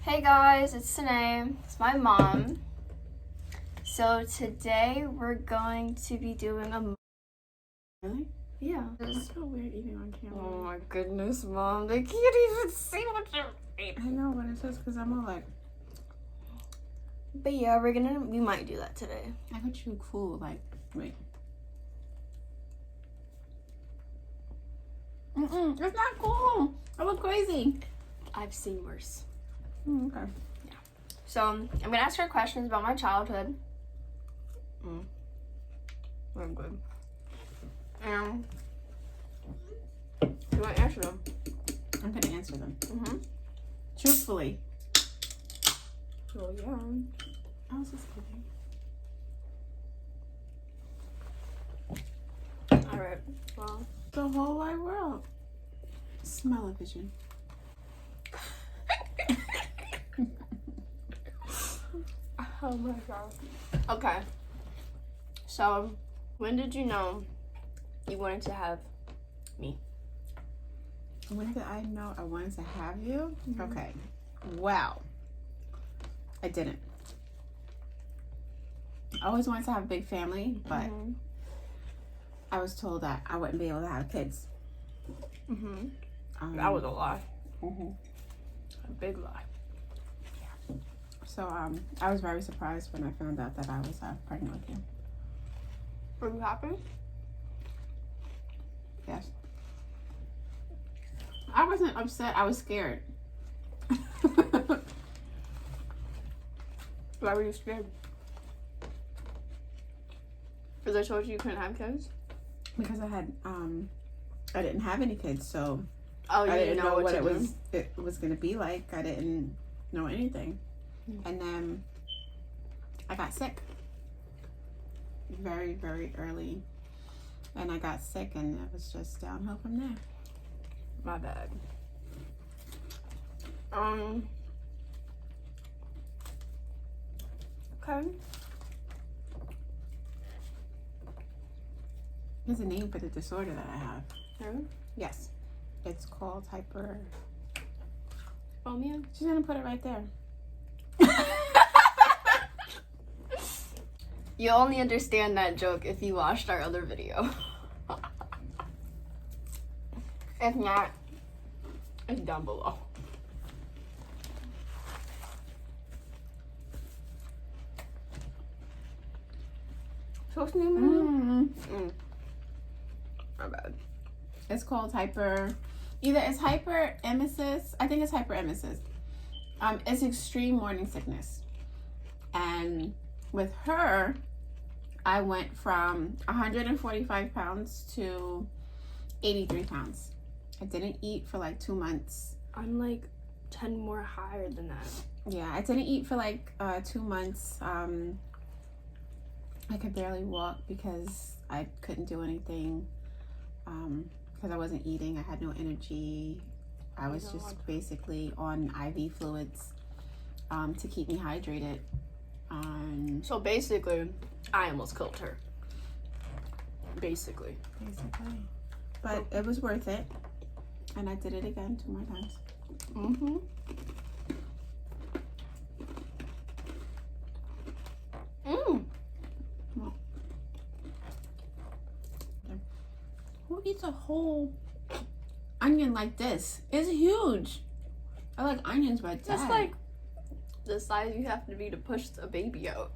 Hey guys, it's Sanae. It's my mom. So today we're going to be doing a... Really? Yeah. I feel weird eating on camera. Oh my goodness, Mom. They can't even see what you're I eating. know what it says because I'm all like, But yeah, we might do that today. I got you cool. Like, wait. It's not cool. I look crazy. I've seen worse. Okay. So I'm gonna ask her questions about my childhood. I'm good. And you want to answer them? I'm gonna answer them. Mm-hmm. Truthfully. Oh yeah. I was just kidding. All right. Well. The whole wide world. Smell-o-vision. Oh my god. Okay. So, when did you know you wanted to have me? When did I know I wanted to have you? Mhm. Okay. Wow. I didn't. I always wanted to have a big family, but Mhm. I was told that I wouldn't be able to have kids. Mhm. That was a lie. Mhm. A big lie. So I was very surprised when I found out that I was pregnant with you. Were you happy? Yes. I wasn't upset. I was scared. Why were you scared? Because I told you you couldn't have kids? Because I didn't have any kids, so Oh, you I didn't know what it to do? was gonna be like. I didn't know anything. And then I got sick very, very early. And I got sick, and it was just downhill from there. My bad. Okay. There's a name for the disorder that I have. Really? Yes. It's called hyper... Phobia? She's gonna put it right there. You only understand that joke if you watched our other video. If not, it's down below. So what's the name of it? My bad. It's called hyperemesis. I think it's hyperemesis. It's extreme morning sickness. And with her, I went from 145 pounds to 83 pounds. I didn't eat for like 2 months. I'm like 10 more higher than that. Yeah, I didn't eat for like 2 months. I could barely walk because I couldn't do anything. Because I wasn't eating, I had no energy. I was just basically on IV fluids to keep me hydrated. So basically, I almost killed her. Basically. But it was worth it. And I did it again 2 more times. Mm-hmm. Who eats a whole onion like this? It's huge. I like onions, but That's like the size you have to be to push a baby out.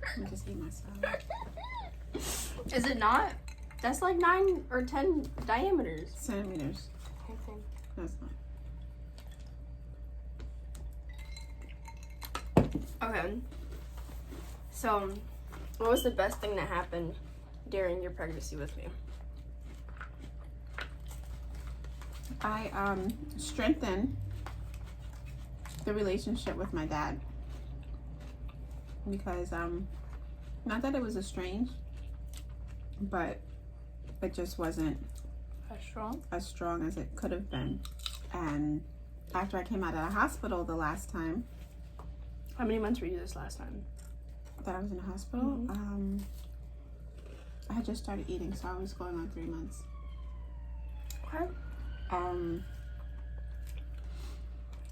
Let me just eat my salad. Is it not? That's like 9 or 10 diameters. Centimeters. Okay. That's not. Okay. So, what was the best thing that happened during your pregnancy with me? I strengthened the relationship with my dad because not that it was estranged, but it just wasn't as strong as it could have been. And after I came out of the hospital the last time, How many months were you this last time? that I was in the hospital, I had just started eating, so I was going on 3 months. Okay.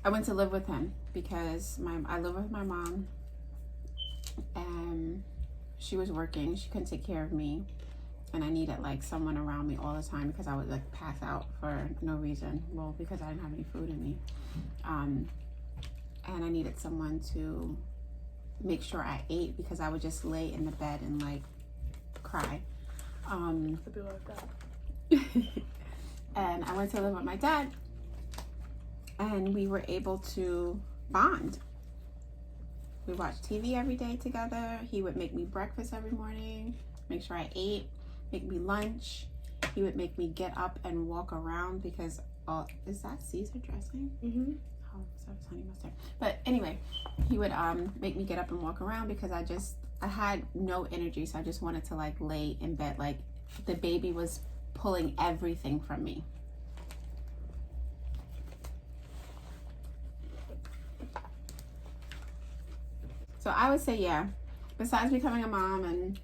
I went to live with him because I live with my mom, and she was working. She couldn't take care of me, and I needed like someone around me all the time because I would like pass out for no reason. Well, because I didn't have any food in me, and I needed someone to make sure I ate because I would just lay in the bed and like cry. It'd be like that. And I went to live with my dad, and we were able to bond. We watched TV every day together. He would make me breakfast every morning, make sure I ate, make me lunch. He would make me get up and walk around because, is that Caesar dressing? Mm-hmm. Oh, so it's honey mustard. But anyway, he would make me get up and walk around because I had no energy, so I just wanted to like lay in bed. Like the baby was pulling everything from me. So I would say, yeah, besides becoming a mom and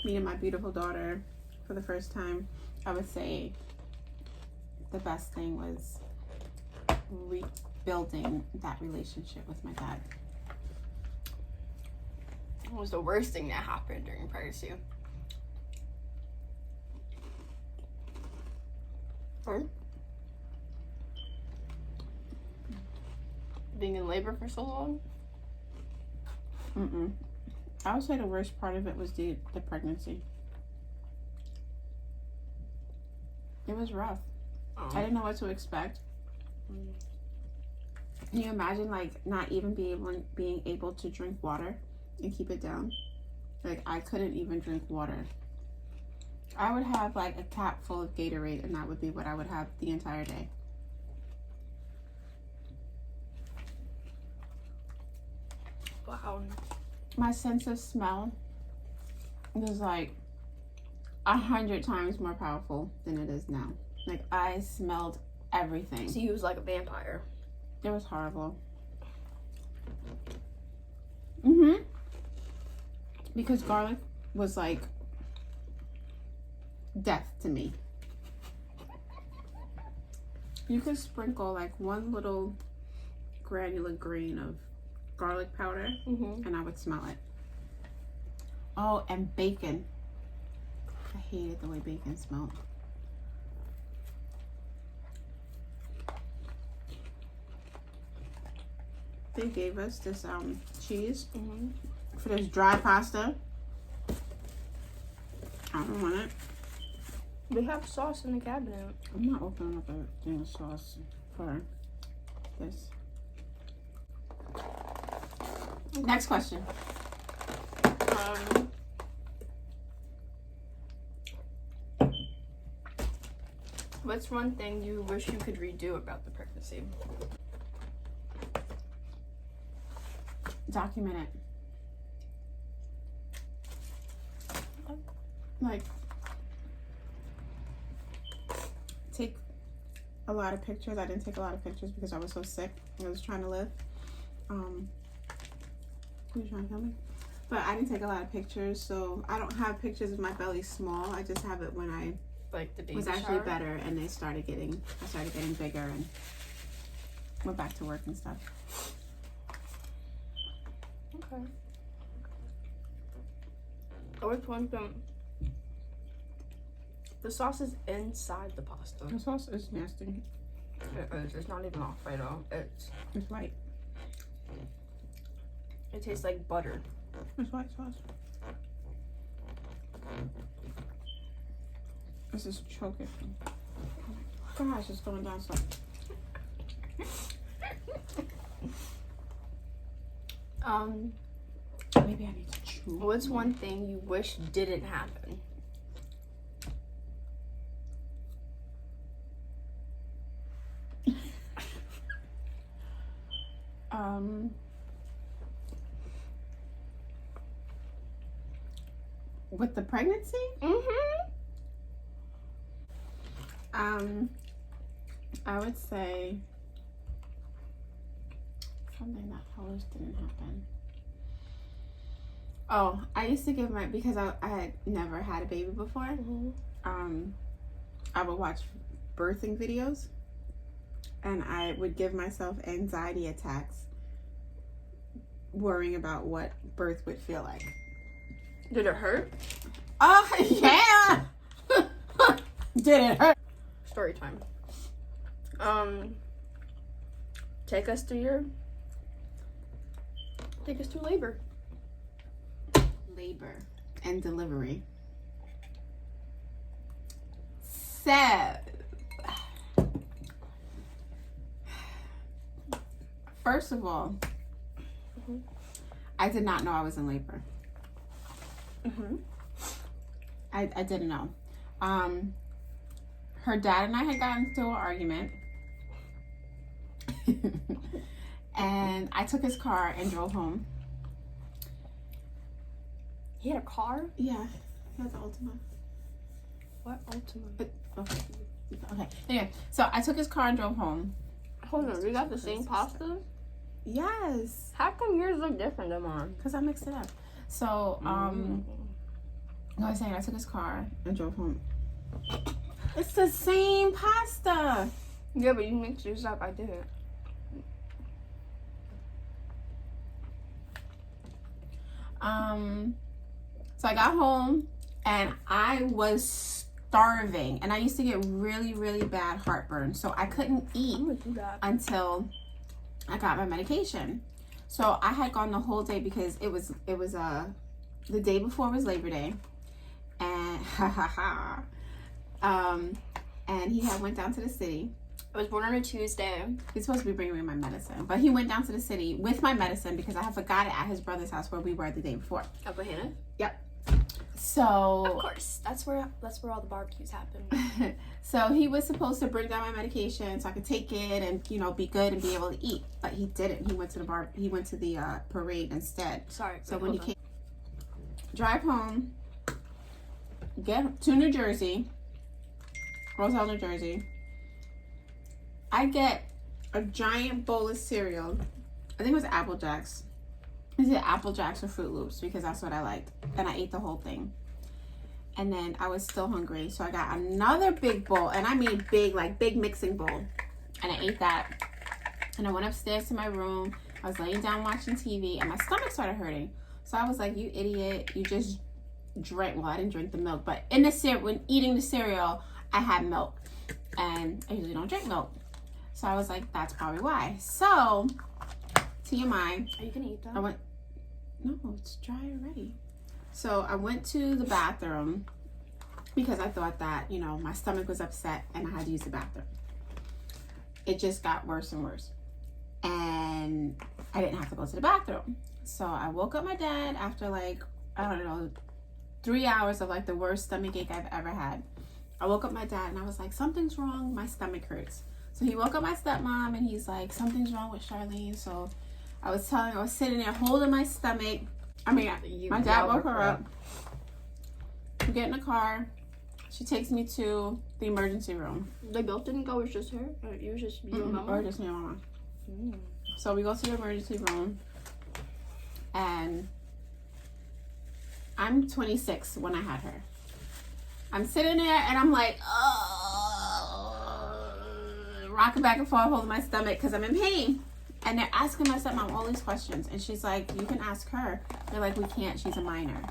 meeting my beautiful daughter for the first time, I would say the best thing was rebuilding that relationship with my dad. What was the worst thing that happened during pregnancy? Or being in labor for so long? I would say the worst part of it was the pregnancy. It was rough. Oh. I didn't know what to expect. Can you imagine like not even being able to drink water and keep it down? Like I couldn't even drink water. I would have like a cap full of Gatorade, and that would be what I would have the entire day. Wow. My sense of smell was like 100 times more powerful than it is now. Like I smelled everything. So he was like a vampire. It was horrible. Because garlic was like death to me. You could sprinkle like one little granular grain of garlic powder, and I would smell it. Oh, and bacon. I hated the way bacon smelled. They gave us this cheese for this dry pasta. I don't want it. They have sauce in the cabinet. I'm not opening up a thing of sauce for this. Next question. What's one thing you wish you could redo about the pregnancy? Document it. Like, take a lot of pictures. I didn't take a lot of pictures because I was so sick. I was trying to live. Who you trying to tell me? But I didn't take a lot of pictures, so I don't have pictures of my belly small. I just have it when I like the baby was actually shower? better, and I started getting bigger and went back to work and stuff. Okay. Which one thing? The sauce is inside the pasta. The sauce is nasty. It is. It's not even Alfredo. It's white. It tastes like butter. It's white sauce. This is choking. Oh my gosh, it's going down slow. Maybe I need to chew. What's one thing you wish didn't happen? With the pregnancy? I would say something that always didn't happen. Oh, I used to give my, because I had never had a baby before. I would watch birthing videos, and I would give myself anxiety attacks worrying about what birth would feel like. Did it hurt? Oh, yeah! Did it hurt? Story time. Take us through labor. Labor and delivery. So, first of all, I did not know I was in labor. I didn't know. Her dad and I had gotten into an argument. And I took his car and drove home. He had a car? Yeah, he has an Altima. What Altima? Okay. Anyway, so I took his car and drove home. Hold on, we got the same pasta? Yes. How come yours look different than mine? Because I mixed it up. So, no, I was saying I took his car and drove home. It's the same pasta. Yeah, but you mixed yours up. I didn't. So I got home and I was starving, and I used to get really, really bad heartburn, so I couldn't eat until I got my medication. So I had gone the whole day because it was the day before was Labor Day, and and he had went down to the city. I was born on a Tuesday. He's supposed to be bringing me my medicine, but he went down to the city with my medicine because I had forgot it at his brother's house where we were the day before. Up at Hannah? Yep. So of course, that's where all the barbecues happen. So he was supposed to bring down my medication so I could take it and be good and be able to eat, but he didn't. He went to the parade instead. Sorry. So when he came, drive home, get to New Jersey, Roselle, New Jersey. I get a giant bowl of cereal. I think it was Apple Jacks. Is it Apple Jacks or Fruit Loops? Because that's what I liked. And I ate the whole thing. And then I was still hungry. So I got another big bowl. And I mean big mixing bowl. And I ate that. And I went upstairs to my room. I was laying down watching TV. And my stomach started hurting. So I was like, you idiot. You just drank. Well, I didn't drink the milk. But when eating the cereal, I had milk. And I usually don't drink milk. So I was like, that's probably why. So, TMI. Are you gonna eat that? No, it's dry already. So I went to the bathroom because I thought that, my stomach was upset and I had to use the bathroom. It just got worse and worse. And I didn't have to go to the bathroom. So I woke up my dad after 3 hours of the worst stomach ache I've ever had. I woke up my dad and I was like, something's wrong. My stomach hurts. So he woke up my stepmom and he's like, something's wrong with Charlene. So I was sitting there holding my stomach. My dad woke her up. We get in the car. She takes me to the emergency room. They both didn't go, it was just her? Or you was just your mama? Or just my mama. So we go to the emergency room. And I'm 26 when I had her. I'm sitting there and I'm like, rocking back and forth, holding my stomach because I'm in pain. And they're asking my stepmom all these questions. And she's like, you can ask her. They're like, we can't. She's a minor.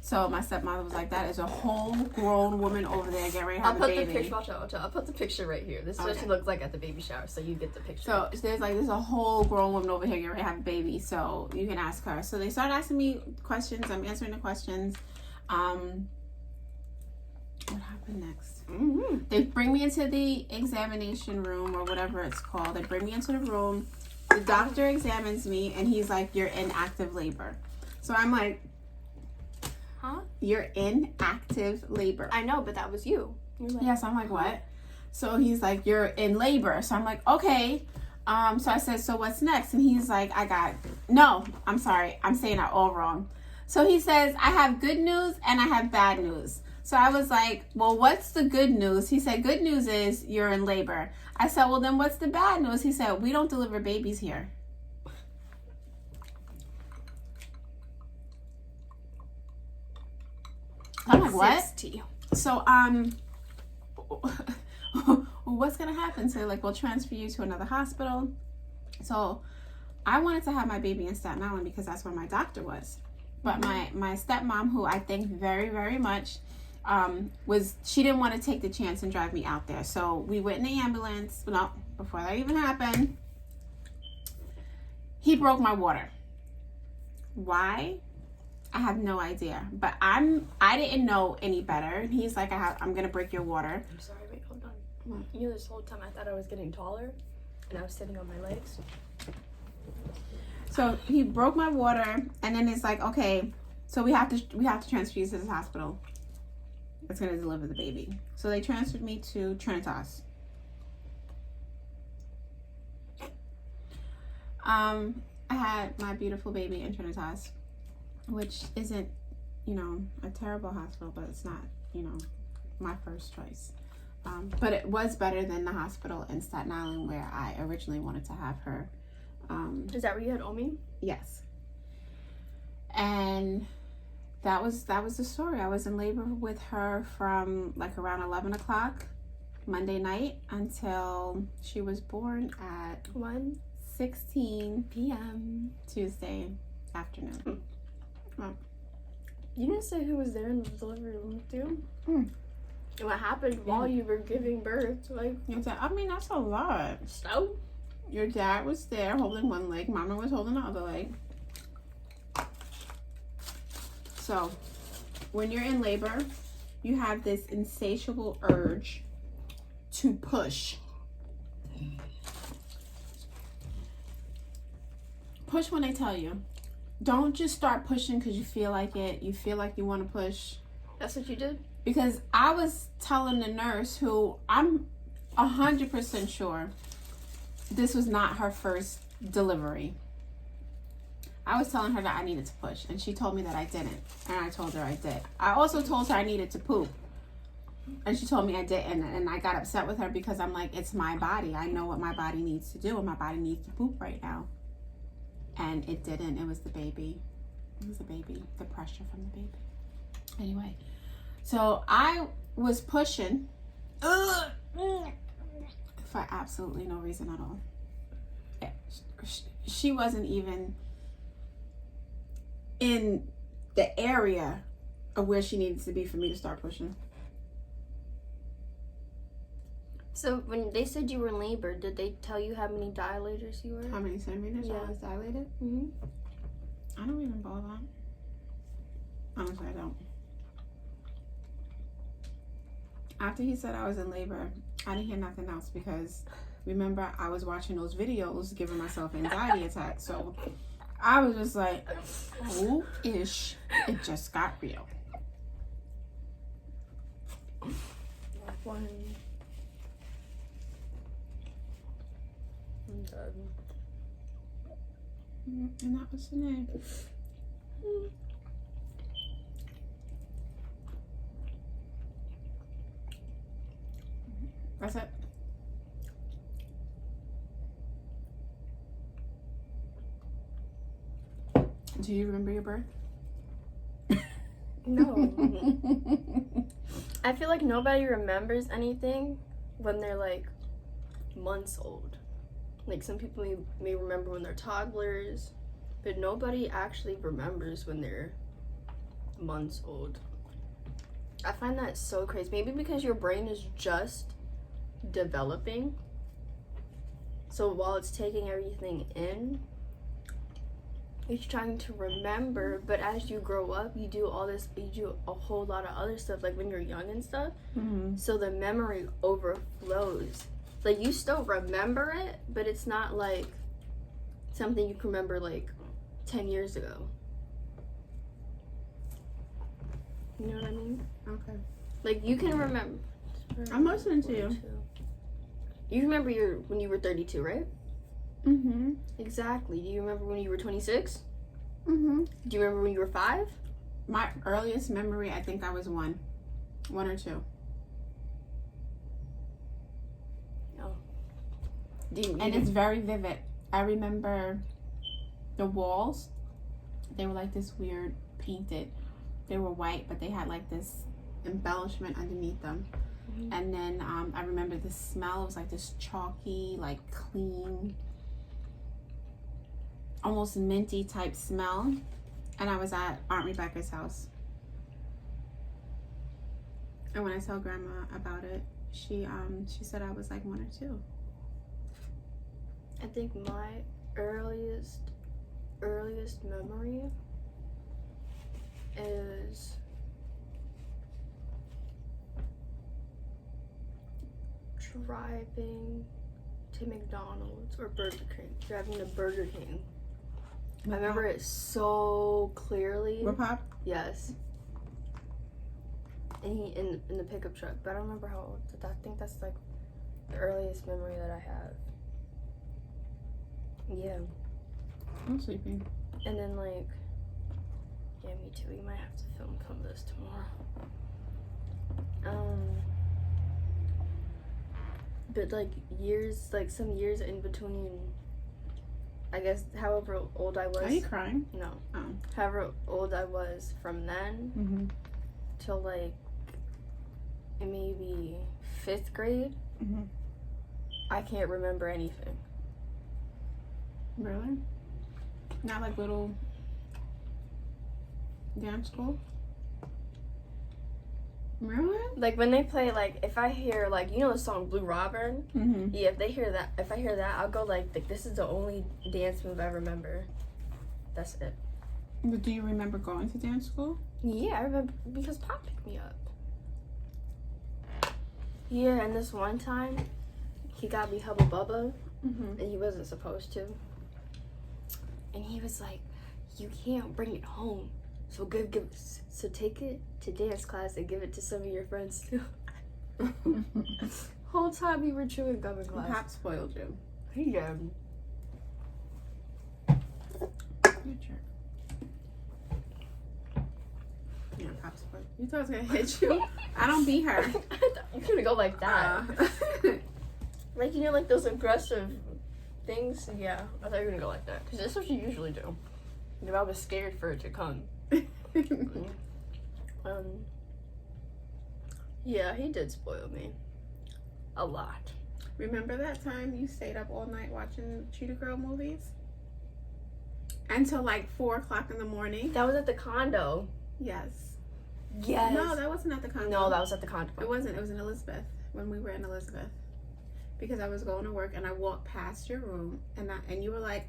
So my stepmother was like, that is a whole grown woman over there getting ready to have a baby. I'll put the picture right here. This is what she looks like at the baby shower, so you get the picture. So there's a whole grown woman over here getting ready to have a baby. So you can ask her. So they started asking me questions. I'm answering the questions. What happened next? They bring me into the examination room or whatever it's called. They bring me into the room. The doctor examines me and he's like, you're in active labor. So I'm like, huh? You're in active labor. I know, but that was you. Like, yes, I'm like, what? So he's like, you're in labor. So I'm like, okay. So I said, so what's next? And he's like, no, I'm sorry. I'm saying that all wrong. So he says, I have good news and I have bad news. So I was like, well, what's the good news? He said, good news is you're in labor. I said, well, then what's the bad news? He said, we don't deliver babies here. I'm like, what? 60. So, what's gonna happen? So, like, we'll transfer you to another hospital. So, I wanted to have my baby in Staten Island because that's where my doctor was. But my stepmom, who I thank very, very much, she didn't want to take the chance and drive me out there. So we went in the ambulance. No, before that even happened, he broke my water. Why? I have no idea. But I didn't know any better. And he's like, I'm gonna break your water. I'm sorry, wait, hold on. You know, this whole time I thought I was getting taller, and I was sitting on my legs. So he broke my water, and then it's like, okay, so we have to transfer you to this hospital that's gonna deliver the baby. So they transferred me to Trinitas. I had my beautiful baby in Trinitas, which isn't, a terrible hospital, but it's not, my first choice. But it was better than the hospital in Staten Island where I originally wanted to have her. Is that where you had Omi? Yes. And that was the story. I was in labor with her from like around 11 o'clock Monday night until she was born at 1:16 p.m. Tuesday afternoon. You didn't say who was there in the delivery room too? And what happened while you were giving birth? Like, that's a lot. So? Your dad was there holding one leg. Mama was holding the other leg. So, when you're in labor, you have this insatiable urge to push. Push when they tell you. Don't just start pushing because you feel like it. You feel like you want to push. That's what you did? Because I was telling the nurse, who I'm 100% sure this was not her first delivery. I was telling her that I needed to push, and she told me that I didn't, and I told her I did. I also told her I needed to poop, and she told me I didn't, and I got upset with her because I'm like, it's my body. I know what my body needs to do, and my body needs to poop right now. And it didn't. It was the baby. It was the baby. The pressure from the baby. Anyway, so I was pushing for absolutely no reason at all. She wasn't even in the area of where she needed to be for me to start pushing. So when they said you were in labor, did they tell you how many dilators you were? How many centimeters I was dilated? Mm-hmm. I don't even bother. Honestly, I don't. After he said I was in labor, I didn't hear nothing else because remember, I was watching those videos giving myself anxiety attacks. So I was just like, oh, ish. It just got real. One. And that was the name. That's it. Do you remember your birth? No. I feel like nobody remembers anything when they're like months old. Like some people may remember when they're toddlers, but nobody actually remembers when they're months old. I find that so crazy. Maybe because your brain is just developing. So while it's taking everything in, it's trying to remember, but as you grow up, you do a whole lot of other stuff, like when you're young and stuff. Mm-hmm. So the memory overflows. Like, you still remember it, but it's not like something you can remember like 10 years ago. You know what I mean? Okay. Like, you can remember. I'm listening to you. You remember when you were 32, right? Mm-hmm. Exactly. Do you remember when you were 26? Mm-hmm. Do you remember when you were 5? My earliest memory, I think I was 1 or 2. Oh. And it's very vivid. I remember the walls. They were like this weird painted. They were white, but they had like this embellishment underneath them. And then I remember the smell. It was like this chalky, like clean, almost minty type smell. And I was at Aunt Rebecca's house. And when I tell Grandma about it, she said I was like 1 or 2. I think my earliest memory is driving to McDonald's or Burger King. Driving to Burger King. I remember it so clearly. With Pop? Yes. And he in the pickup truck, but I don't remember how old. I think that's like the earliest memory that I have. Yeah. I'm sleeping. And then like, yeah, me too. We might have to film some of this tomorrow. But like some years in between, I guess however old I was. Are you crying? No. Oh. However old I was from then till like maybe 5th grade, I can't remember anything. Really? Not like little dance school? Really? Like when they play, like if I hear like the song Blue Robin, yeah, if I hear that, I'll go like this is the only dance move I remember. That's it. But do you remember going to dance school? Yeah, I remember because Pop picked me up. Yeah, and this one time, he got me Hubba Bubba, and he wasn't supposed to. And he was like, "You can't bring it home, so so take it to dance class and give it to some of your friends too." Whole time we were chewing gum in class. Pop spoiled you. He did. Good jerk. Yeah, Pop spoiled. You thought I was gonna hit you? I don't beat her. You're gonna go like that. Like like those aggressive things. Yeah, I thought you were gonna go like that because that's what you usually do. I was scared for it to come. Yeah, he did spoil me a lot. Remember that time you stayed up all night watching Cheetah Girl movies until like 4 o'clock in the morning? That was at the condo. Yes. Yes. No, that wasn't at the condo. No, that was at the condo. It wasn't. It was in Elizabeth when we were in Elizabeth. Because I was going to work and I walked past your room and you were like,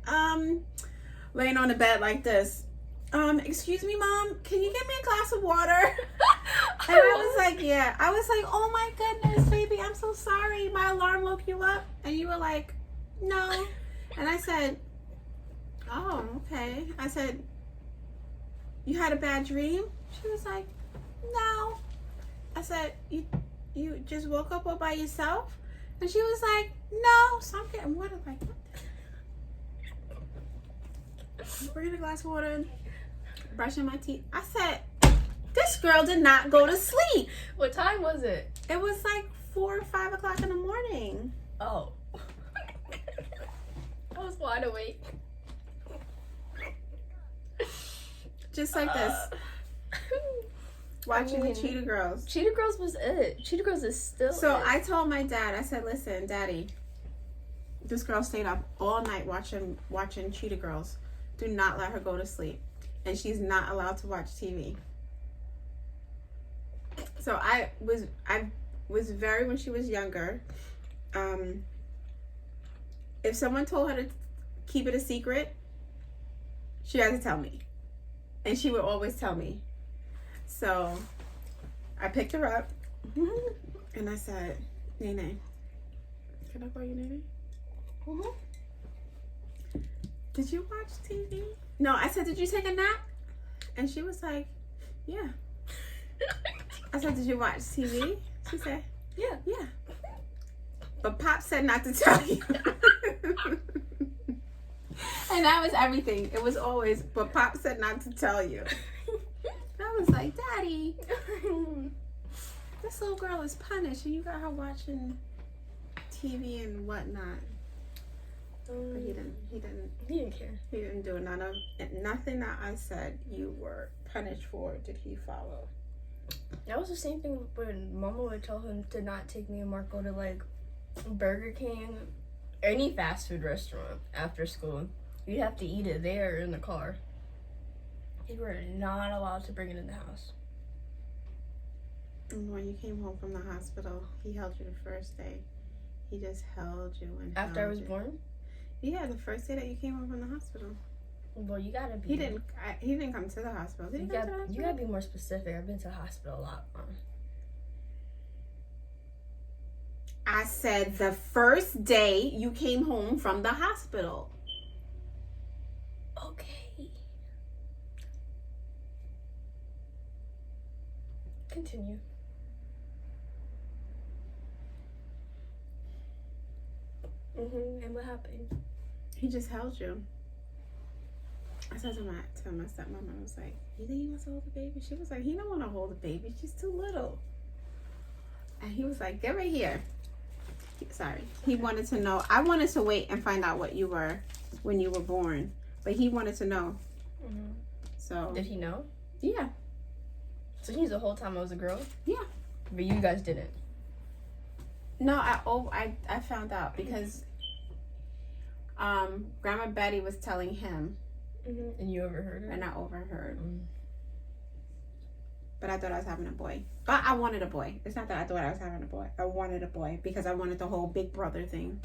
laying on the bed like this. Excuse me, Mom, can you get me a glass of water? And I was like, yeah. I was like, oh my goodness, baby, I'm so sorry. My alarm woke you up. And you were like, no. And I said, oh, okay. I said, you had a bad dream? She was like, no. I said, you just woke up all by yourself? And she was like, no. So I'm getting water like, what the? Bringing a glass of water and brushing my teeth. I said, this girl did not go to sleep. What time was it? It was like 4 or 5 o'clock in the morning. Oh. I was wide awake. Just like this. Watching the Cheetah Girls. Cheetah Girls was it. Cheetah Girls is still So it. I told my dad, I said, listen, Daddy, this girl stayed up all night watching Cheetah Girls. Do not let her go to sleep. And she's not allowed to watch TV. So I was very, when she was younger, if someone told her to keep it a secret, she had to tell me. And she would always tell me. So I picked her up and I said, Nene, can I call you Nene? Did you watch TV? No, I said, did you take a nap? And she was like, yeah. I said, did you watch TV? She said, yeah. But Pop said not to tell you. And that was everything. It was always, but Pop said not to tell you. I was like, Daddy, this little girl is punished and you got her watching TV and whatnot. But he didn't care. He didn't do nothing that I said. You were punished for did he follow? That was the same thing when Mama would tell him to not take me and Marco to like Burger King, any fast food restaurant after school. You'd have to eat it there in the car. You were not allowed to bring it in the house. And when you came home from the hospital, he held you the first day. He just held you and After I held was you. born? Yeah, the first day that you came home from the hospital. Well, you gotta be. He didn't come to the hospital. Did he come to the hospital? You gotta be more specific. I've been to the hospital a lot, Mom. I said the first day you came home from the hospital. Okay. Continue. And what happened? He just held you. I said to my stepmom, I was like, "You think he wants to hold the baby?" She was like, "He don't want to hold the baby. She's too little." And he was like, "Get right here." He wanted to know. I wanted to wait and find out what you were when you were born, but he wanted to know. So Did he know? yeah. So he knew the whole time I was a girl? Yeah. But you guys didn't. No, I found out because Grandma Betty was telling him, and you overheard her? and I overheard. But I thought I was having a boy. But I wanted a boy. It's not that I thought I was having a boy. I wanted a boy because I wanted the whole big brother thing.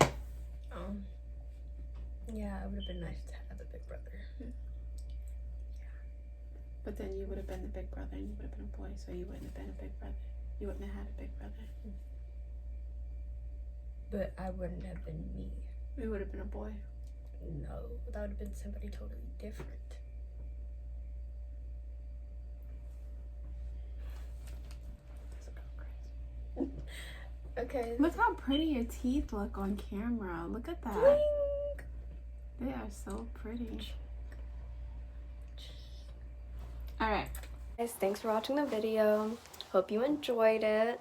Yeah, it would have been nice to have a big brother. But then you would have been the big brother and you would have been a boy, so you wouldn't have been a big brother. You wouldn't have had a big brother. But I wouldn't have been me. You would have been a boy. No, that would have been somebody totally different. Okay. Look how pretty your teeth look on camera. Look at that. Blink. They are so pretty. Alright. Guys, thanks for watching the video. Hope you enjoyed it.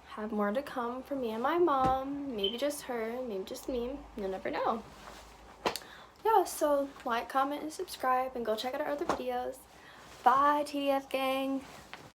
Have more to come from me and my mom. Maybe just her, maybe just me. You'll never know. Yeah, so like, comment, and subscribe, and go check out our other videos. Bye, TDF gang.